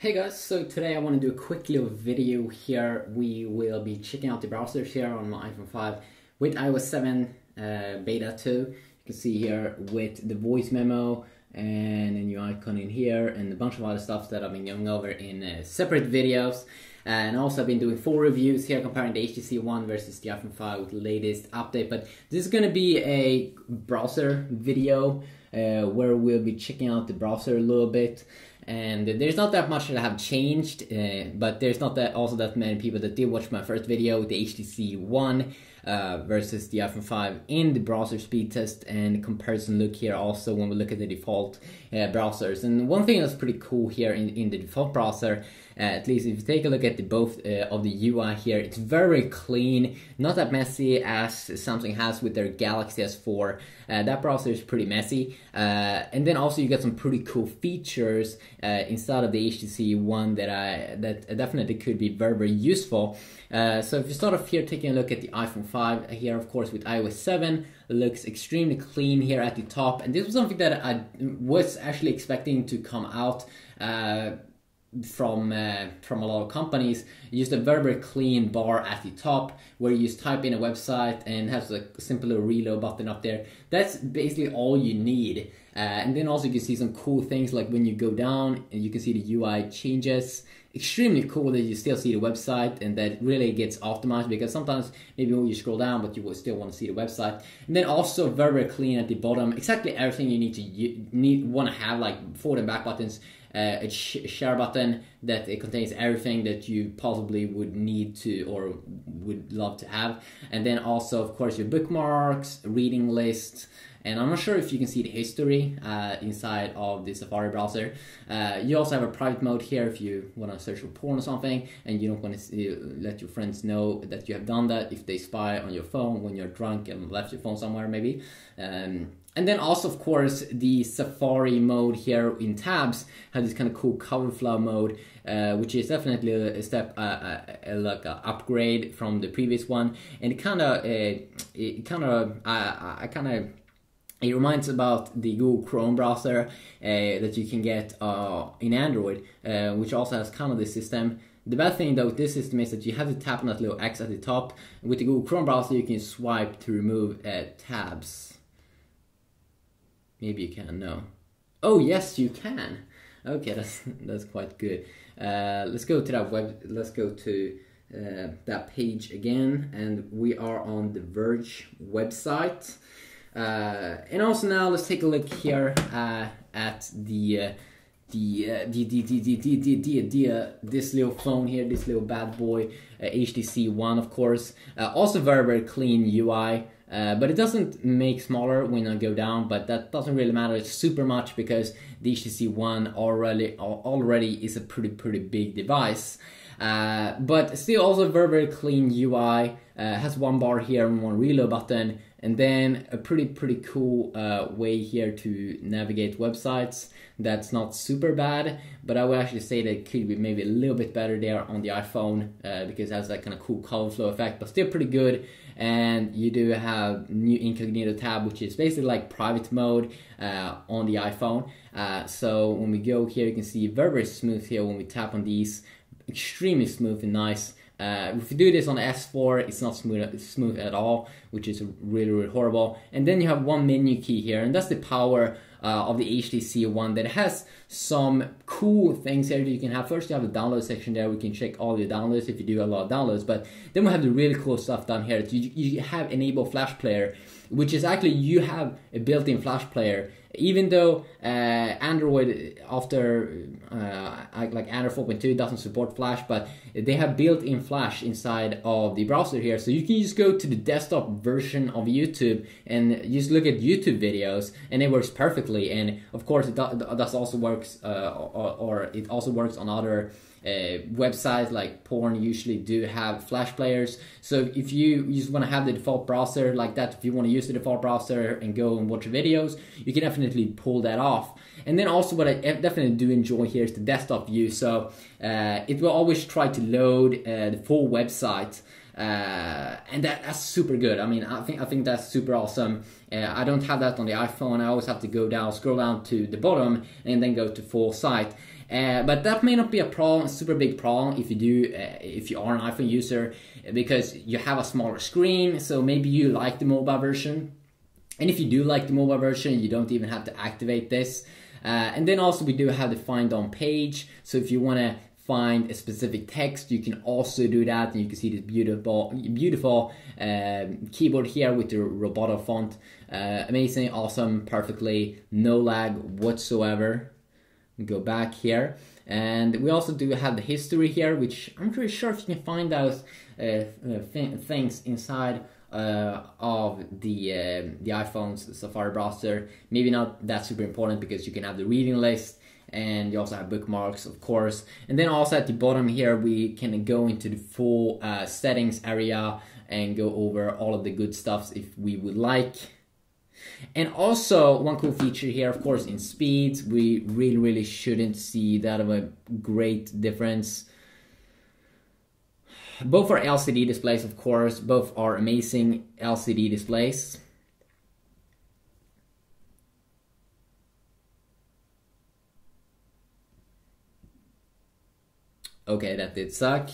Hey guys, so today I want to do a quick little video here. We will be checking out the browsers here on my iPhone 5 with iOS 7 Beta 2. You can see here with the voice memo and a new icon in here and a bunch of other stuff that I've been going over in separate videos. And also I've been doing 4 reviews here comparing the HTC One versus the iPhone 5 with the latest update. But this is going to be a browser video where we'll be checking out the browser a little bit. And there's not that much that have changed, but there's not that many people that did watch my first video with the HTC One versus the iPhone 5 in the browser speed test and comparison look here also when we look at the default browsers. And one thing that's pretty cool here in the default browser, at least if you take a look at both of the UI here, it's very clean, not that messy as Samsung has with their Galaxy S4. That browser is pretty messy, and then also you get some pretty cool features inside of the HTC One that definitely could be very useful. So if you start off here taking a look at the iPhone 5 here, of course with iOS 7, it looks extremely clean here at the top, and this was something that I was actually expecting to come out from a lot of companies. Just a very clean bar at the top where you just type in a website and has a simple little reload button up there. That's basically all you need. And then also you can see some cool things like when you go down and you can see the UI changes. Extremely cool that you still see the website and that really gets optimized, because sometimes maybe when you scroll down but you will still want to see the website. And then also very clean at the bottom, exactly everything you want to have, like forward and back buttons, a share button that it contains everything that you possibly would need to or would love to have, and then also of course your bookmarks, reading list. And I'm not sure if you can see the history inside of the Safari browser. You also have a private mode here if you want to search for porn or something and you don't want to let your friends know that you have done that, if they spy on your phone when you're drunk and left your phone somewhere maybe. And then also, of course, the Safari mode here in tabs has this kind of cool cover flow mode, which is definitely a step, like an upgrade from the previous one. And it reminds about the Google Chrome browser that you can get in Android, which also has kind of this system. The bad thing though with this system is that you have to tap on that little X at the top. With the Google Chrome browser, you can swipe to remove tabs. Maybe you can, no. Oh yes, you can. Okay, that's quite good. Let's go to that let's go to that page again, and we are on the Verge website. And also now let's take a look here at this little phone here, this little bad boy, HTC One, of course. Also very clean UI. But it doesn't make smaller when I go down, but that doesn't really matter super much because the HTC One already is a pretty big device. But still also very clean UI, has one bar here and one reload button, and then a pretty cool way here to navigate websites. That's not super bad, but I would actually say that it could be maybe a little bit better there on the iPhone, because it has that kind of cool color flow effect, but still pretty good. And you do have new incognito tab, which is basically like private mode on the iPhone. So when we go here, you can see very smooth here when we tap on these. Extremely smooth and nice. If you do this on S4, it's not smooth at all, which is really horrible. And then you have one menu key here, and that's the power of the HTC One, that has some cool things here that you can have. First, you have the download section there. We can check all your downloads if you do a lot of downloads. But then we have the really cool stuff down here. You have enable flash player, which is actually you have a built-in flash player. Even though Android after like Android 4.2 doesn't support Flash, but they have built-in Flash inside of the browser here, so you can just go to the desktop version of YouTube and just look at YouTube videos, and it works perfectly. And of course, it does also works, or it also works on other websites like porn usually do have flash players. So if you just want to have the default browser like that, if you want to use the default browser and go and watch videos, you can definitely pull that off. And then also what I definitely do enjoy here is the desktop view. So it will always try to load the full website. And that's super good. I mean, I think that's super awesome. I don't have that on the iPhone. I always have to scroll down to the bottom and then go to full site. But that may not be a problem, a super big problem if you are an iPhone user, because you have a smaller screen. So maybe you like the mobile version, and if you do like the mobile version, you don't even have to activate this. And then also we do have the find on page. So if you want to find a specific text, you can also do that. And you can see this beautiful keyboard here with the Roboto font. Amazing, awesome, perfectly, no lag whatsoever. Go back here, and we also do have the history here, which I'm pretty sure if you can find those things inside of the iPhone's Safari browser. Maybe not that super important, because you can have the reading list, and you also have bookmarks, of course. And then also at the bottom here, we can go into the full settings area and go over all of the good stuff if we would like. And also one cool feature here, of course, in speeds, we really shouldn't see that of a great difference. Both are LCD displays, of course, both are amazing LCD displays. Okay, that did suck.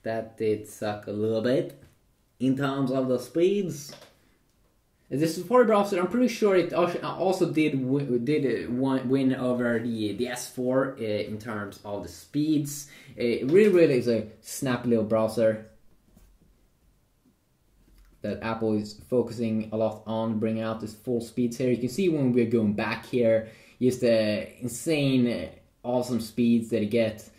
That did suck a little bit in terms of the speeds. The Safari browser, I'm pretty sure it also did win over the S4 in terms of the speeds. It really is a snappy little browser that Apple is focusing a lot on, bringing out this full speeds here. You can see when we're going back here, just the insane, awesome speeds that you get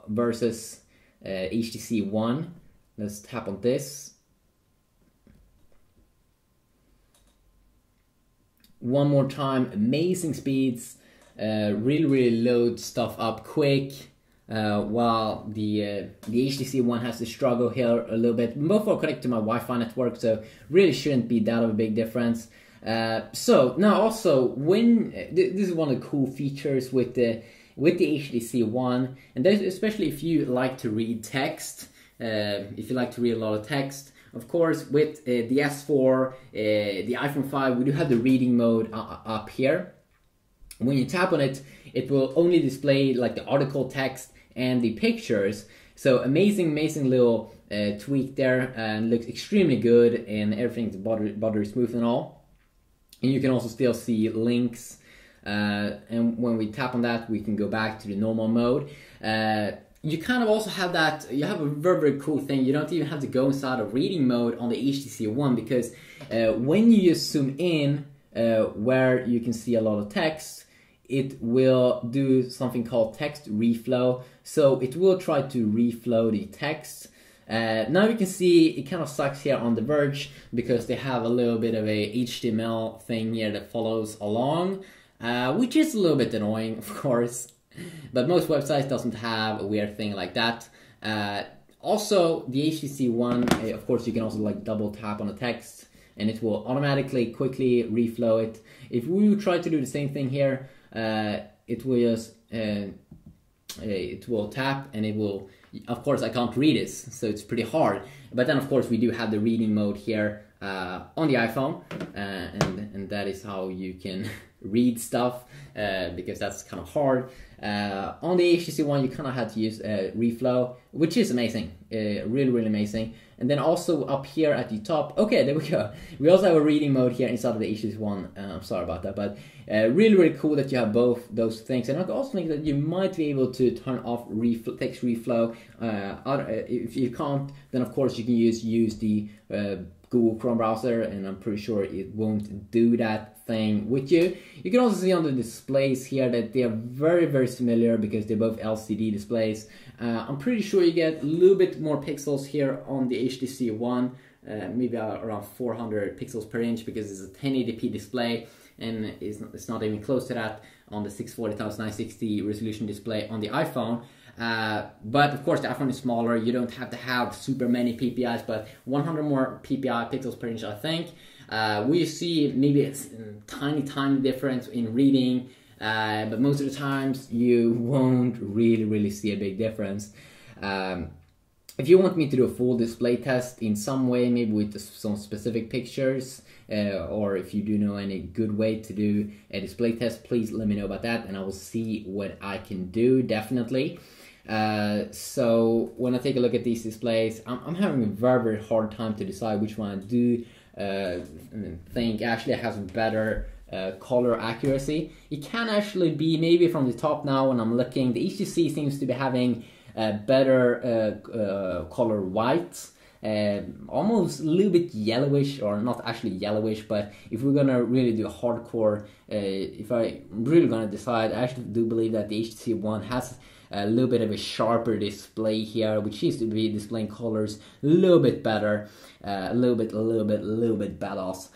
versus HTC One. Let's tap on this. One more time, amazing speeds, really load stuff up quick, while the HTC One has to struggle here a little bit. Both are connected to my Wi-Fi network, so really shouldn't be that of a big difference. So now also, when this is one of the cool features with the HTC One, and especially if you like to read text, if you like to read a lot of text. Of course, with the S4, the iPhone 5, we do have the reading mode up here. When you tap on it, it will only display like the article text and the pictures. So amazing little tweak there, and looks extremely good, and everything's buttery smooth and all. And you can also still see links. And when we tap on that, we can go back to the normal mode. You kind of also have that, you have a very cool thing. You don't even have to go inside of reading mode on the HTC One, because when you just zoom in where you can see a lot of text, it will do something called text reflow. So it will try to reflow the text. Now you can see it kind of sucks here on The Verge, because they have a little bit of a HTML thing here that follows along, which is a little bit annoying, of course. But most websites doesn't have a weird thing like that. Also, the HTC One, of course, you can also like double tap on the text, and it will automatically quickly reflow it. If we try to do the same thing here, it will just it will tap, and it will. Of course, I can't read this, so it's pretty hard. But then, of course, we do have the reading mode here on the iPhone, and that is how you can read stuff, because that's kind of hard. On the HTC One, you kind of had to use reflow, which is amazing, really amazing. And then also up here at the top, okay, there we go. We also have a reading mode here inside of the HTC One. I'm sorry about that, but really cool that you have both those things. And I also think that you might be able to turn off text reflow. If you can't, then of course you can use the Google Chrome browser, and I'm pretty sure it won't do that thing with you. You can also see on the displays here that they are very similar, because they're both LCD displays. I'm pretty sure you get a little bit more pixels here on the HTC One, maybe around 400 pixels per inch, because it's a 1080p display, and it's not even close to that on the 640x960 resolution display on the iPhone. But of course the iPhone is smaller, you don't have to have super many PPIs, but 100 more PPI, pixels per inch, I think. We see maybe it's a tiny difference in reading, but most of the times you won't really see a big difference. If you want me to do a full display test in some way, maybe with some specific pictures, or if you do know any good way to do a display test, please let me know about that and I will see what I can do, definitely. So when I take a look at these displays, I'm having a very hard time to decide which one I do think actually has better color accuracy. It can actually be, maybe from the top now when I'm looking, the HTC seems to be having better color white, almost a little bit yellowish, or not actually yellowish, but if we're gonna really do a hardcore, if I really gonna decide, I actually do believe that the HTC One has a little bit of a sharper display here, which seems to be displaying colors a little bit better, a little bit badass.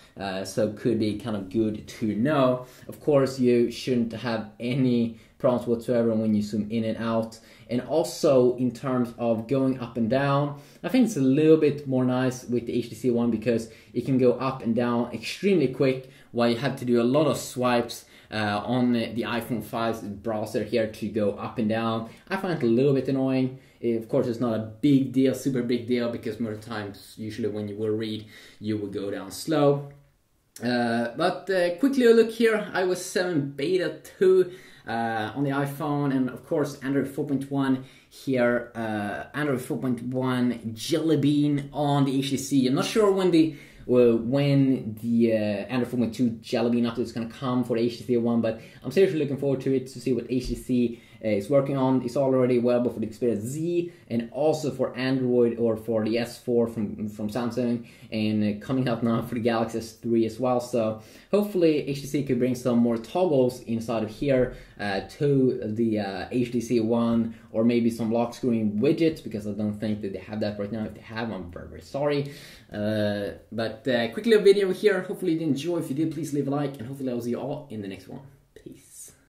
So could be kind of good to know. Of course, you shouldn't have any problems whatsoever when you zoom in and out. And also in terms of going up and down, I think it's a little bit more nice with the HTC One because it can go up and down extremely quick, while you have to do a lot of swipes on the iPhone 5's browser here to go up and down. I find it a little bit annoying. Of course, it's not a big deal, super big deal, because most times, usually when you will read, you will go down slow. But quickly a look here, iOS 7 Beta 2 on the iPhone, and of course Android 4.1 here, Android 4.1 Jelly Bean on the HTC. I'm not sure when the Android 4.2 Jelly Bean update is going to come for the HTC One, but I'm seriously looking forward to it, to see what HTC is working on. It's already available for the Xperia Z and also for Android, or for the S4 from Samsung, and coming out now for the Galaxy S3 as well. So hopefully HTC could bring some more toggles inside of here to the HTC One, or maybe some lock screen widgets, because I don't think that they have that right now. If they have, I'm very sorry. But quickly a video here. Hopefully you did enjoy. If you did, please leave a like, and hopefully I'll see you all in the next one.